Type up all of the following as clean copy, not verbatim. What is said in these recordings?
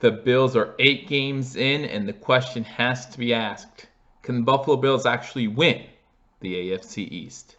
The Bills are 8 games in, and the question has to be asked: can the Buffalo Bills actually win the AFC East?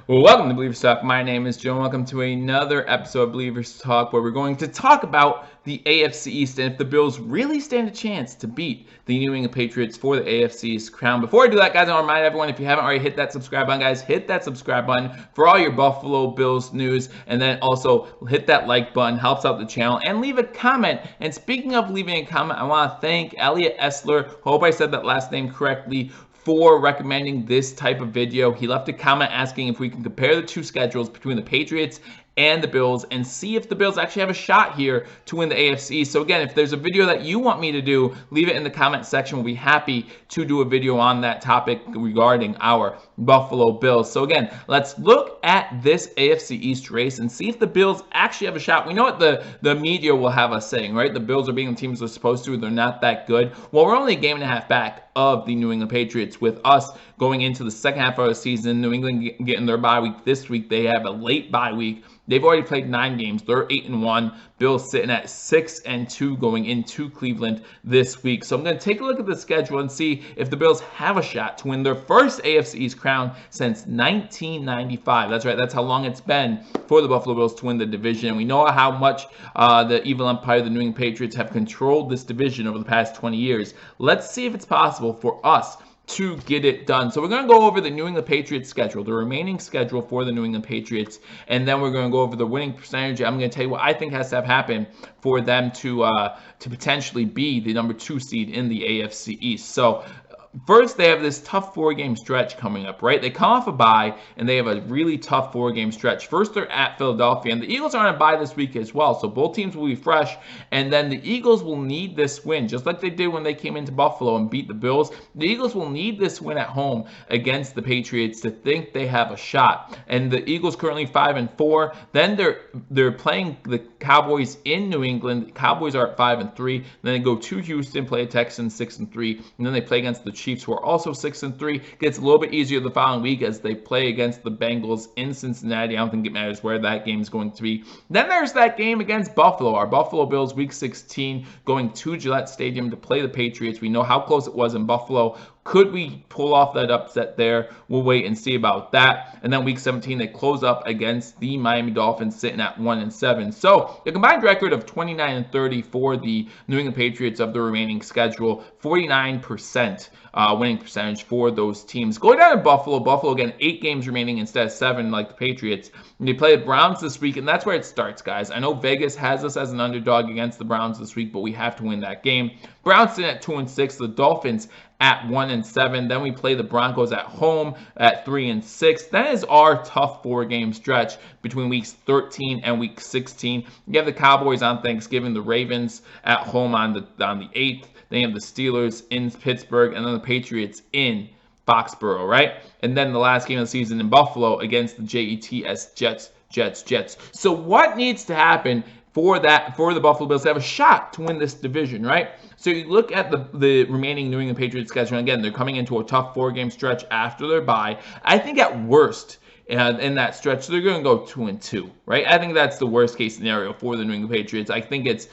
Welcome to Billievers Talk. My name is Joe. Welcome to another episode of Billievers Talk, where we're going to talk about the AFC East and if the Bills really stand a chance to beat the New England Patriots for the AFC East crown. Before I do that, guys, I want to remind everyone, if you haven't already hit that subscribe button, guys, hit that subscribe button for all your Buffalo Bills news, and then also hit that like button, helps out the channel, and leave a comment. And speaking of leaving a comment, I want to thank Elliot Essler, hope I said that last name correctly, for recommending this type of video. He left a comment asking if we can compare the two schedules between the Patriots and the Bills and see if the Bills actually have a shot here to win the AFC. So again, if there's a video that you want me to do, leave it in the comment section. We'll be happy to do a video on that topic regarding our Buffalo Bills. So again, let's look at this AFC East race and see if the Bills actually have a shot. We know what the media will have us saying, right? The Bills are being the teams they're supposed to. They're not that good. Well, we're only a game and a half back of the New England Patriots, with us going into the second half of the season. New England getting their bye week this week. They have a late bye week. They've already played 9 games. They're 8-1. Bills sitting at 6-2 going into Cleveland this week. So I'm going to take a look at the schedule and see if the Bills have a shot to win their first AFC East crown since 1995. That's right. That's how long it's been for the Buffalo Bills to win the division. And we know how much the evil empire, the New England Patriots, have controlled this division over the past 20 years. Let's see if it's possible for us to get it done. So we're going to go over the New England Patriots schedule, the remaining schedule for the New England Patriots, and then we're going to go over the winning percentage. I'm going to tell you what I think has to have happened for them to potentially be the number 2 seed in the AFC East. So first, they have this tough 4-game stretch coming up, right? They come off a bye, and they have a really tough 4-game stretch. First, they're at Philadelphia, and the Eagles are on a bye this week as well, so both teams will be fresh, and then the Eagles will need this win, just like they did when they came into Buffalo and beat the Bills. The Eagles will need this win at home against the Patriots to think they have a shot, and the Eagles currently 5-4. Then they're playing the Cowboys in New England. The Cowboys are at 5-3. Then they go to Houston, play the Texans 6-3, and then they play against the Chiefs, who are also 6-3. Gets a little bit easier the following week as they play against the Bengals in Cincinnati. I don't think it matters where that game is going to be. Then there's that game against Buffalo, our Buffalo Bills, week 16, going to Gillette Stadium to play the Patriots. We know how close it was in Buffalo. Could we pull off that upset there? We'll wait and see about that. And then week 17, they close up against the Miami Dolphins, sitting at 1-7. So the combined record of 29-30 for the New England Patriots of the remaining schedule, 49% winning percentage for those teams. Going down to Buffalo, again, 8 games remaining instead of 7 like the Patriots. And they play the Browns this week, and that's where it starts, guys. I know Vegas has us as an underdog against the Browns this week, but we have to win that game. Browns sitting at 2-6, the Dolphins at 1-7. Then we play the Broncos at home at 3-6. That is our tough 4-game stretch between weeks 13 and week 16. You have the Cowboys on Thanksgiving, the Ravens at home on the 8th. Then you have the Steelers in Pittsburgh, and then the Patriots in Foxborough, right? And then the last game of the season in Buffalo against the Jets. So what needs to happen for the Buffalo Bills to have a shot to win this division, right? So you look at the remaining New England Patriots schedule, and again, they're coming into a tough 4-game stretch after their bye. I think at worst, in that stretch, they're going to go 2-2, right? I think that's the worst case scenario for the New England Patriots. I think it's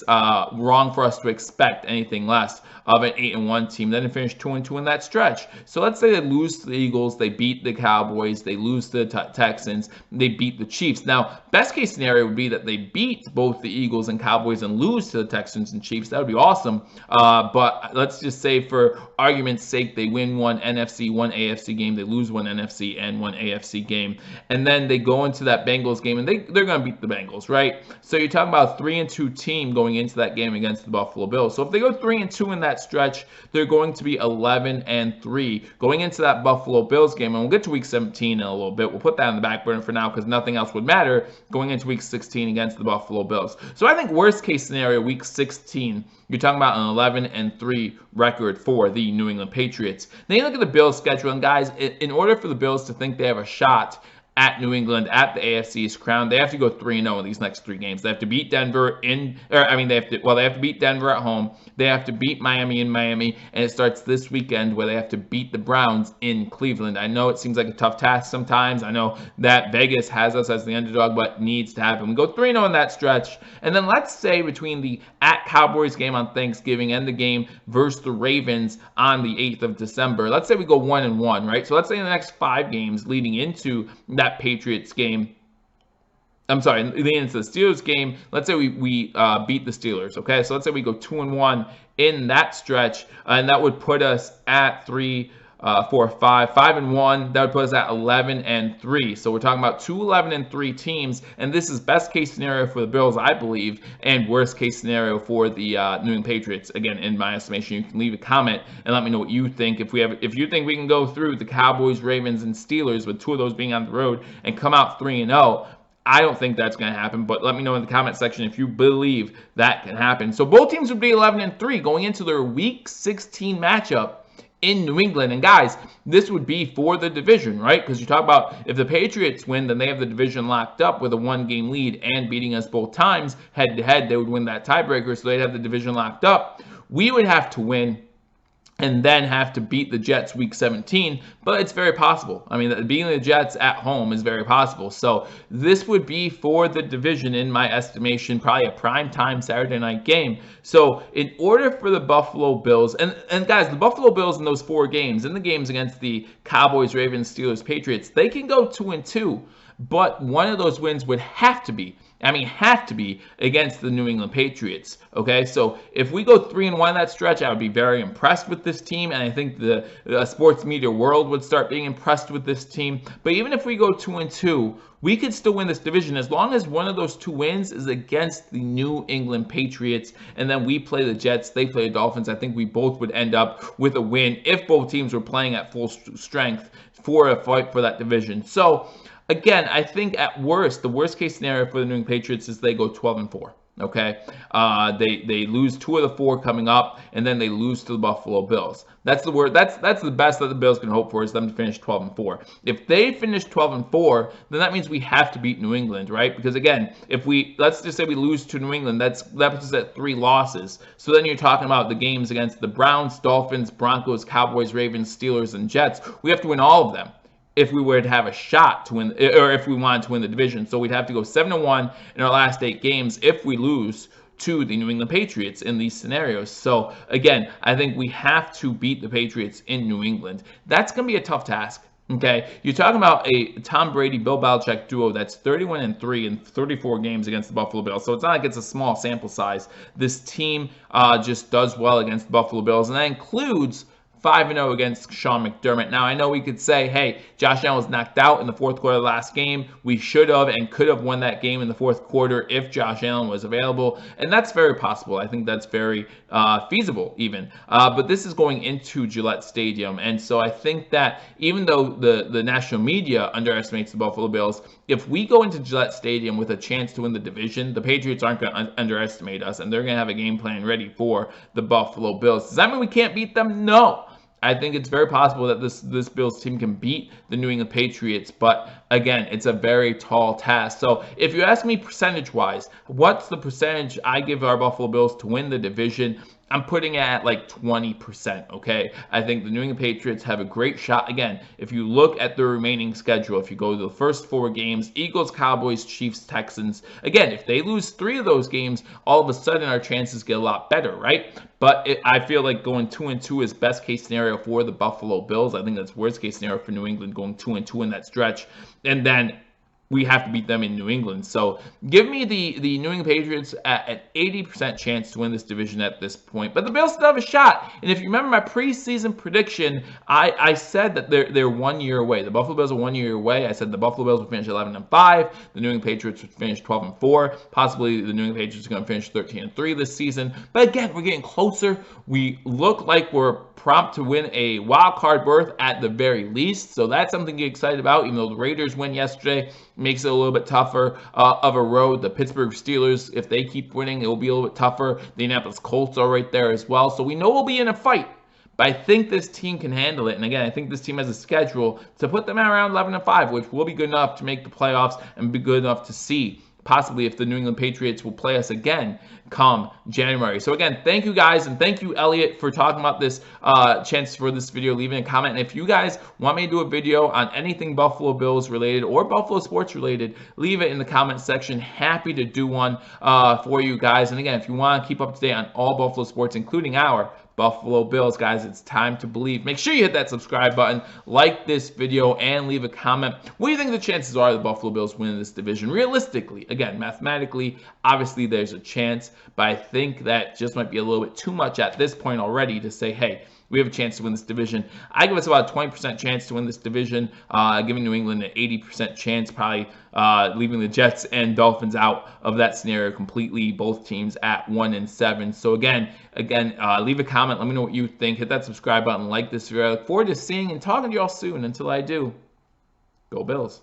wrong for us to expect anything less of an 8-1 team. Then they finish 2-2 in that stretch. So let's say they lose to the Eagles, they beat the Cowboys, they lose to the Texans, they beat the Chiefs. Now, best case scenario would be that they beat both the Eagles and Cowboys and lose to the Texans and Chiefs. That would be awesome. But let's just say, for argument's sake, they win one NFC, one AFC game, they lose one NFC and one AFC game, and then they go into that Bengals game and they're going to beat the Bengals, right? So you're talking about a 3-2 team going into that game against the Buffalo Bills. So if they go 3-2 in that stretch, they're going to be 11-3 going into that Buffalo Bills game. And we'll get to week 17 in a little bit. We'll put that on the back burner for now because nothing else would matter going into week 16 against the Buffalo Bills. So I think worst case scenario, week 16, you're talking about an 11-3 record for the New England Patriots. Then you look at the Bills schedule, and guys, in order for the Bills to think they have a shot at New England, at the AFC East crown. They have to go 3-0 in these next 3 games. They have to beat Denver they have to beat Denver at home. They have to beat Miami in Miami, and it starts this weekend where they have to beat the Browns in Cleveland. I know it seems like a tough task sometimes. I know that Vegas has us as the underdog, but needs to happen. We go 3-0 in that stretch, and then let's say between the at Cowboys game on Thanksgiving and the game versus the Ravens on the 8th of December, let's say we go 1-1, right? So let's say in the next 5 games leading into that Patriots game, leading into the Steelers game, let's say we beat the Steelers, okay? So let's say we go 2-1 in that stretch, and that would put us at 5-1. That would put us at 11-3. So we're talking about 2 11-3 teams, and this is best case scenario for the Bills, I believe, and worst case scenario for the New England Patriots. Again, in my estimation, you can leave a comment and let me know what you think. If you think we can go through the Cowboys, Ravens, and Steelers with 2 of those being on the road and come out 3-0. I don't think that's going to happen, but let me know in the comment section if you believe that can happen. So both teams would be 11-3 going into their Week 16 matchup in New England. And guys, this would be for the division, right? Because you talk about if the Patriots win, then they have the division locked up with a 1-game lead and beating us both times head-to-head. They would win that tiebreaker, so they'd have the division locked up. We would have to win and then have to beat the Jets Week 17, but it's very possible. I mean, beating the Jets at home is very possible. So this would be for the division, in my estimation, probably a primetime Saturday night game. So in order for the Buffalo Bills, and guys, the Buffalo Bills in those 4 games, in the games against the Cowboys, Ravens, Steelers, Patriots, they can go 2-2, but one of those wins would have to be against the New England Patriots, okay? So if we go 3-1 that stretch, I would be very impressed with this team, and I think the sports media world would start being impressed with this team. But even if we go 2-2, we could still win this division as long as one of those 2 wins is against the New England Patriots, and then we play the Jets, they play the Dolphins. I think we both would end up with a win if both teams were playing at full strength for a fight for that division. So again, I think at worst, the worst case scenario for the New England Patriots is they go 12-4. Okay, they lose 2 of the 4 coming up, and then they lose to the Buffalo Bills. That's the word. That's the best that the Bills can hope for, is them to finish 12-4. If they finish 12-4, then that means we have to beat New England, right? Because again, let's just say we lose to New England, that puts us at 3 losses. So then you're talking about the games against the Browns, Dolphins, Broncos, Cowboys, Ravens, Steelers, and Jets. We have to win all of them if we were to have a shot to win, or if we wanted to win the division. So we'd have to go 7-1 in our last 8 games if we lose to the New England Patriots in these scenarios. So again, I think we have to beat the Patriots in New England. That's going to be a tough task. Okay, you're talking about a Tom Brady, Bill Belichick duo that's 31-3 in 34 games against the Buffalo Bills. So it's not like it's a small sample size. This team just does well against the Buffalo Bills, and that includes 5-0 against Sean McDermott. Now, I know we could say, hey, Josh Allen was knocked out in the 4th quarter of the last game. We should have and could have won that game in the 4th quarter if Josh Allen was available, and that's very possible. I think that's very feasible even. But this is going into Gillette Stadium, and so I think that even though the national media underestimates the Buffalo Bills, if we go into Gillette Stadium with a chance to win the division, the Patriots aren't going to underestimate us, and they're going to have a game plan ready for the Buffalo Bills. Does that mean we can't beat them? No. I think it's very possible that this Bills team can beat the New England Patriots, but again, it's a very tall task. So if you ask me percentage-wise, what's the percentage I give our Buffalo Bills to win the division? I'm putting it at like 20%, okay? I think the New England Patriots have a great shot. Again, if you look at the remaining schedule, if you go to the first 4 games, Eagles, Cowboys, Chiefs, Texans, again, if they lose 3 of those games, all of a sudden our chances get a lot better, right? But I feel like going 2-2 is best case scenario for the Buffalo Bills. I think that's worst case scenario for New England, going 2-2 in that stretch. And then we have to beat them in New England. So give me the New England Patriots at an 80% chance to win this division at this point. But the Bills still have a shot. And if you remember my preseason prediction, I said that they're 1 year away. The Buffalo Bills are 1 year away. I said the Buffalo Bills would finish 11-5. The New England Patriots would finish 12-4. Possibly the New England Patriots are going to finish 13-3 this season. But again, we're getting closer. We look like we're prompt to win a wild card berth at the very least. So that's something to get excited about, even though the Raiders win yesterday. Makes it a little bit tougher of a road. The Pittsburgh Steelers, if they keep winning, it will be a little bit tougher. The Indianapolis Colts are right there as well. So we know we'll be in a fight. But I think this team can handle it. And again, I think this team has a schedule to put them at around 11-5, which will be good enough to make the playoffs and be good enough to see possibly if the New England Patriots will play us again come January. So again, thank you guys, and thank you, Elliot, for talking about this chance for this video, leaving a comment. And if you guys want me to do a video on anything Buffalo Bills related or Buffalo sports related, leave it in the comment section. Happy to do one for you guys. And again, if you want to keep up to date on all Buffalo sports, including our Buffalo Bills, guys, it's time to believe. Make sure you hit that subscribe button, like this video, and leave a comment. What do you think the chances are the Buffalo Bills win this division? Realistically, again, mathematically, obviously there's a chance, but I think that just might be a little bit too much at this point already to say, hey, we have a chance to win this division. I give us about a 20% chance to win this division, giving New England an 80% chance, probably leaving the Jets and Dolphins out of that scenario completely, both teams at 1-7. So again, leave a comment. Let me know what you think. Hit that subscribe button, like this video. I look forward to seeing and talking to y'all soon. Until I do, go Bills.